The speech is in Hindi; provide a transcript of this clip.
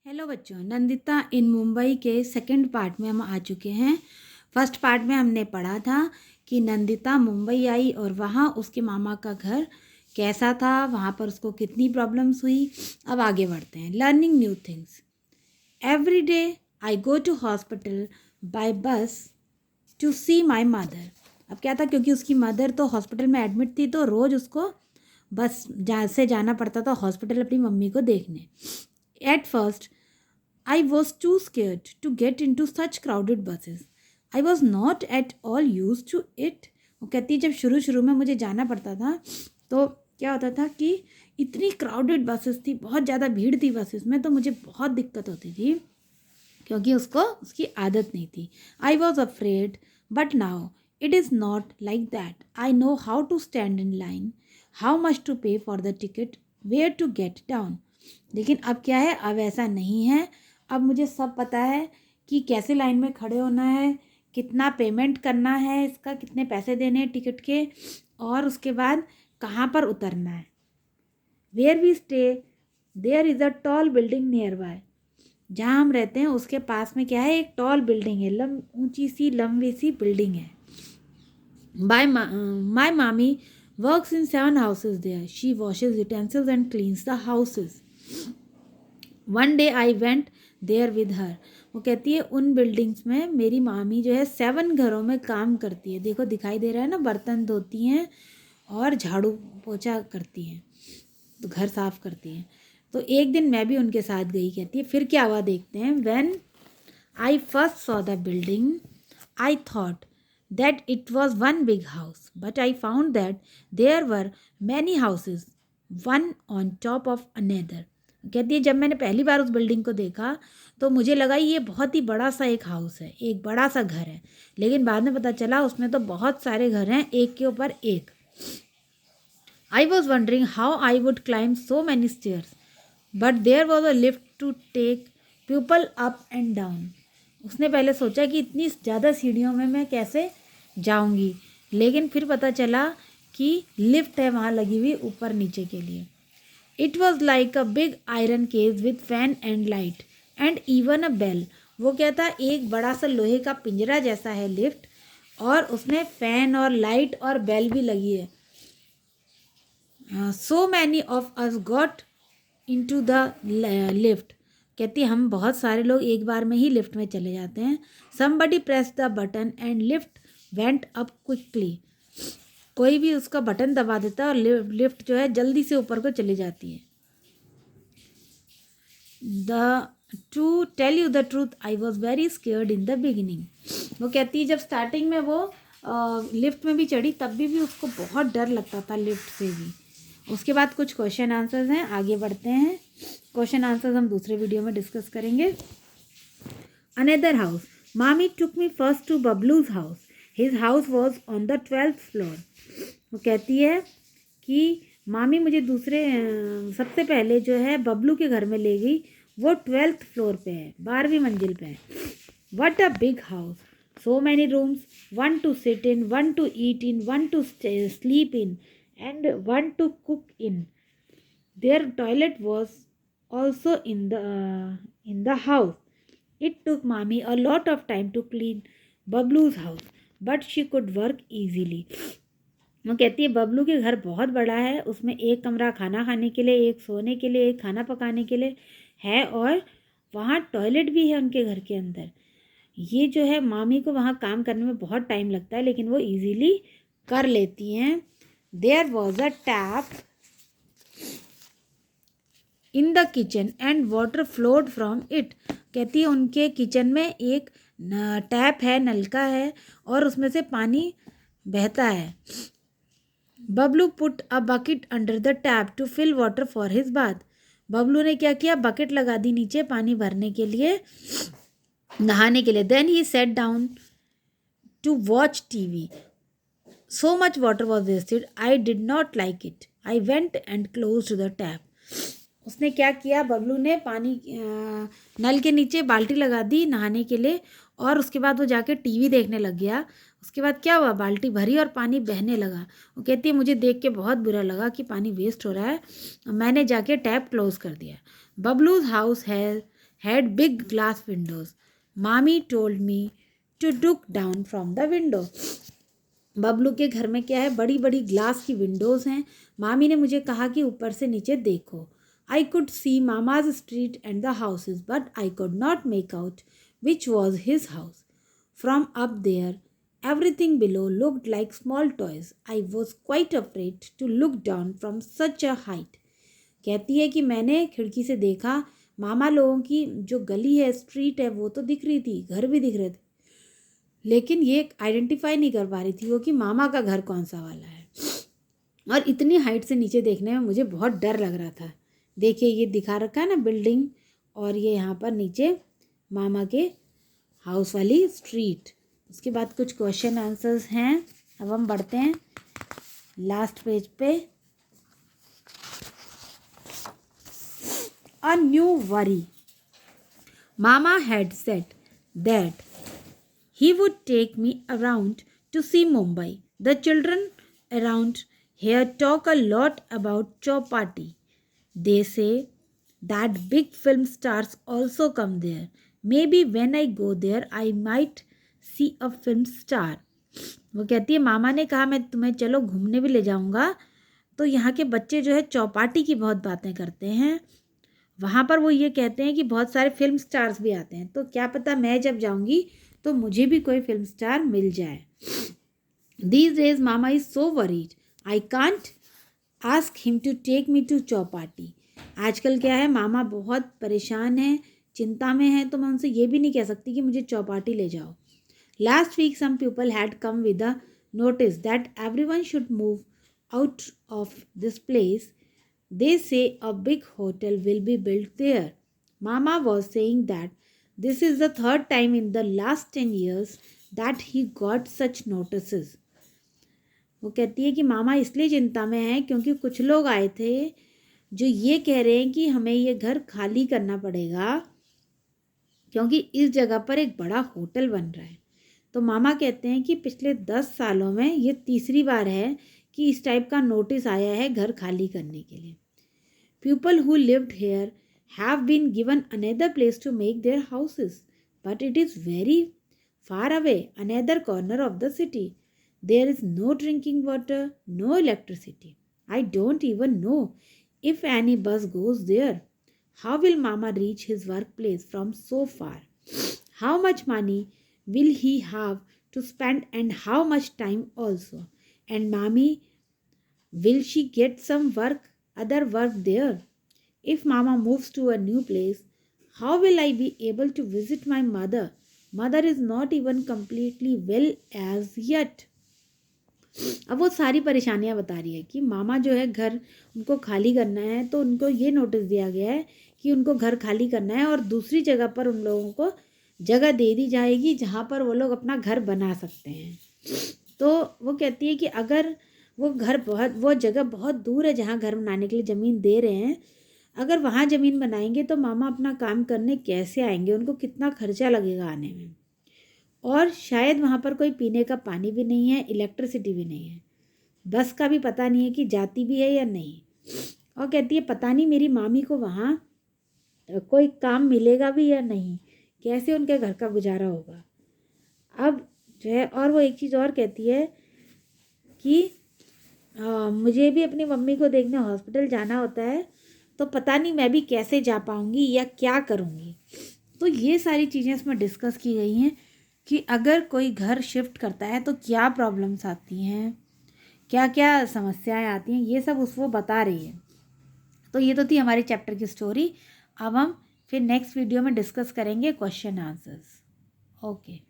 हेलो बच्चों, नंदिता इन मुंबई के सेकंड पार्ट में हम आ चुके हैं। फर्स्ट पार्ट में हमने पढ़ा था कि नंदिता मुंबई आई और वहाँ उसके मामा का घर कैसा था, वहाँ पर उसको कितनी प्रॉब्लम्स हुई। अब आगे बढ़ते हैं। Learning new things. Every day I go to hospital by bus to see my mother. अब क्या था, क्योंकि उसकी मदर तो हॉस्पिटल में एडमिट थी तो रोज़ उसको बस जहाँ से जाना पड़ता था हॉस्पिटल अपनी मम्मी को देखने। At first I was too scared to get into such crowded buses. I was not at all used to it. वो कहती है जब शुरू में मुझे जाना पड़ता था तो क्या होता था कि इतनी क्राउडेड बसेस थी, बहुत ज़्यादा भीड़ थी बसेस में, तो मुझे बहुत दिक्कत होती थी क्योंकि उसको उसकी आदत नहीं थी। I was afraid but now it is not like that. I know how to stand in line, how much to pay for the ticket, where to get down. लेकिन अब क्या है, अब ऐसा नहीं है। अब मुझे सब पता है कि कैसे लाइन में खड़े होना है, कितना पेमेंट करना है, इसका कितने पैसे देने हैं टिकट के, और उसके बाद कहाँ पर उतरना है। Where we stay there is a tall building nearby. जहाँ हम रहते हैं उसके पास में क्या है, एक टॉल बिल्डिंग है, ऊंची सी लंबी सी बिल्डिंग है। माई मामी works in 7 houses there. She washes utensils and cleans the houses. One day I went there with her. वो कहती है उन बिल्डिंग्स में मेरी मामी जो है 7 घरों में काम करती है। देखो दिखाई दे रहा है ना, बर्तन धोती हैं और झाड़ू पोछा करती हैं, तो घर साफ करती हैं। तो एक दिन मैं भी उनके साथ गई। कहती है फिर क्या हुआ देखते हैं। When I first saw the building I thought that it was one big house, but I found that there were many houses, one on top of another. कहती है जब मैंने पहली बार उस बिल्डिंग को देखा तो मुझे लगा ये बहुत ही बड़ा सा एक हाउस है, एक बड़ा सा घर है, लेकिन बाद में पता चला उसमें तो बहुत सारे घर हैं, एक के ऊपर एक। I was wondering how I would climb so many stairs, but there was a lift to take people up and down. उसने पहले सोचा कि इतनी ज़्यादा सीढ़ियों में मैं कैसे जाऊंगी, लेकिन फिर पता चला कि लिफ्ट है वहाँ लगी हुई ऊपर नीचे के लिए। It was like a big iron cage with fan and light and even a bell. वो क्या था, एक बड़ा सा लोहे का पिंजरा जैसा है लिफ्ट, और उसमें फैन और लाइट और बेल भी लगी है। So many of us got into the lift. कहती हम बहुत सारे लोग एक बार में ही लिफ्ट में चले जाते हैं। Somebody press the button and lift went up quickly. कोई भी उसका बटन दबा देता है और लिफ्ट जो है जल्दी से ऊपर को चली जाती है। To tell you the truth I was very scared in the beginning. वो कहती है जब स्टार्टिंग में वो लिफ्ट में भी चढ़ी तब भी उसको बहुत डर लगता था लिफ्ट से भी। उसके बाद कुछ क्वेश्चन आंसर्स हैं, आगे बढ़ते हैं। क्वेश्चन आंसर्स हम दूसरे वीडियो में डिस्कस करेंगे। अनदर हाउस, मामी took me first to Babloo's house, his house was on the 12th floor. वो कहती है कि मामी मुझे सबसे पहले जो है बबलू के घर में ले गई, वो 12th फ्लोर पे है, 12वीं मंजिल पे है। What a big house, so many rooms, one to sit in, one to eat in, one to sleep in and one to cook in. Their toilet was also in the house. It took mommy a lot of time to clean Bablu's house, but she could work easily. वो कहती है बबलू के घर बहुत बड़ा है, उसमें एक कमरा खाना खाने के लिए, एक सोने के लिए, एक खाना पकाने के लिए है, और वहाँ टॉयलेट भी है उनके घर के अंदर। ये जो है मामी को वहाँ काम करने में बहुत टाइम लगता है, लेकिन वो इजीली कर लेती हैं। There was a tap in the kitchen and water flowed from it. कहती है उनके किचन में एक टैप है, नलका है, और उसमें से पानी बहता है। Bablu put a bucket under the tap to fill water for his bath. Bablu ने क्या किया, बकेट लगा दी नीचे पानी भरने के लिए, नहाने के लिए। Then he sat down to watch TV. So much water was wasted. I did not like it. I went and closed the tap. उसने क्या किया, बबलू ने पानी नल के नीचे बाल्टी लगा दी नहाने के लिए, और उसके बाद वो जाके टीवी देखने लग गया। उसके बाद क्या हुआ, बाल्टी भरी और पानी बहने लगा। वो कहती है मुझे देख के बहुत बुरा लगा कि पानी वेस्ट हो रहा है, मैंने जाके टैप क्लोज कर दिया। बबलूज house had big glass windows. Mommy told me to look down from the window. Bablu के घर में क्या है, बड़ी बड़ी ग्लास की विंडोज़ हैं. मामी ने मुझे कहा कि ऊपर से नीचे देखो. I could see Mama's street and the houses, but I could not make out which was his house. From up there, everything below looked like small toys. I was quite afraid to look down from such a height. कहती है कि मैंने खिड़की से देखा, मामा लोगों की जो गली है, स्ट्रीट है, वो तो दिख रही थी, घर भी दिख रहे थे, लेकिन ये आइडेंटिफाई नहीं कर पा रही थी वो कि मामा का घर कौन सा वाला है. और इतनी हाइट से नीचे देखने में मुझे बहुत डर लग रहा था. देखिए ये दिखा रखा है ना बिल्डिंग, और ये यहाँ पर नीचे मामा के हाउस वाली स्ट्रीट. उसके बाद कुछ क्वेश्चन आंसर्स हैं. अब हम बढ़ते हैं लास्ट पेज पे. A new worry. Mama had said that he would take me around to see Mumbai. The children around here talk a lot about Chowpatty. They say that big film stars also come there. Maybe when I go there, I might see a film star. वो कहती है मामा ने कहा मैं तुम्हें चलो घूमने भी ले जाऊंगा, तो यहाँ के बच्चे जो है चौपाटी की बहुत बातें करते हैं. वहाँ पर वो ये कहते हैं कि बहुत सारे फिल्म स्टार्स भी आते हैं, तो क्या पता मैं जब जाऊँगी तो मुझे भी कोई फिल्म स्टार मिल जाए. These days Mama is so worried. I can't ask him to take me to Chowpatty. आजकल क्या है, मामा बहुत परेशान हैं, चिंता में हैं, तो मैं उनसे ये भी नहीं कह सकती कि मुझे चौपाटी ले जाओ. Last week some people had come with a notice that everyone should move out of this place. They say a big hotel will be built there. Mama was saying that this is the third time in the last 10 years that he got such notices. वो कहती है कि मामा इसलिए चिंता में है क्योंकि कुछ लोग आए थे जो ये कह रहे हैं कि हमें ये घर खाली करना पड़ेगा क्योंकि इस जगह पर एक बड़ा होटल बन रहा है. तो मामा कहते हैं कि पिछले 10 सालों में ये तीसरी बार है कि इस टाइप का नोटिस आया है घर खाली करने के लिए. People who lived here have been given another place to make their houses, but it is very far away, another corner of the city. There is no drinking water, no electricity. I don't even know if any bus goes there. How will Mama reach his workplace from so far? How much money will he have to spend and how much time also? And Mommy, will she get some other work there? If Mama moves to a new place, how will I be able to visit my mother? Mother is not even completely well as yet. अब वो सारी परेशानियां बता रही है कि मामा जो है घर उनको खाली करना है, तो उनको ये नोटिस दिया गया है कि उनको घर खाली करना है और दूसरी जगह पर उन लोगों को जगह दे दी जाएगी जहाँ पर वो लोग अपना घर बना सकते हैं. तो वो कहती है कि अगर वो जगह बहुत दूर है जहाँ घर बनाने के लिए ज़मीन दे रहे हैं, अगर वहाँ ज़मीन बनाएंगे तो मामा अपना काम करने कैसे आएंगे, उनको कितना खर्चा लगेगा आने में. और शायद वहाँ पर कोई पीने का पानी भी नहीं है, इलेक्ट्रिसिटी भी नहीं है, बस का भी पता नहीं है कि जाती भी है या नहीं. और कहती है पता नहीं मेरी मामी को वहाँ कोई काम मिलेगा भी या नहीं, कैसे उनके घर का गुजारा होगा. अब जो है, और वो एक चीज़ और कहती है कि मुझे भी अपनी मम्मी को देखने हॉस्पिटल जाना होता है, तो पता नहीं मैं भी कैसे जा पाऊँगी या क्या करूँगी. तो ये सारी चीज़ें इसमें डिस्कस की गई हैं कि अगर कोई घर शिफ्ट करता है तो क्या प्रॉब्लम्स आती हैं, क्या क्या समस्याएं आती हैं, ये सब वो बता रही है. तो ये तो थी हमारी चैप्टर की स्टोरी. अब हम फिर नेक्स्ट वीडियो में डिस्कस करेंगे क्वेश्चन आंसर्स. ओके.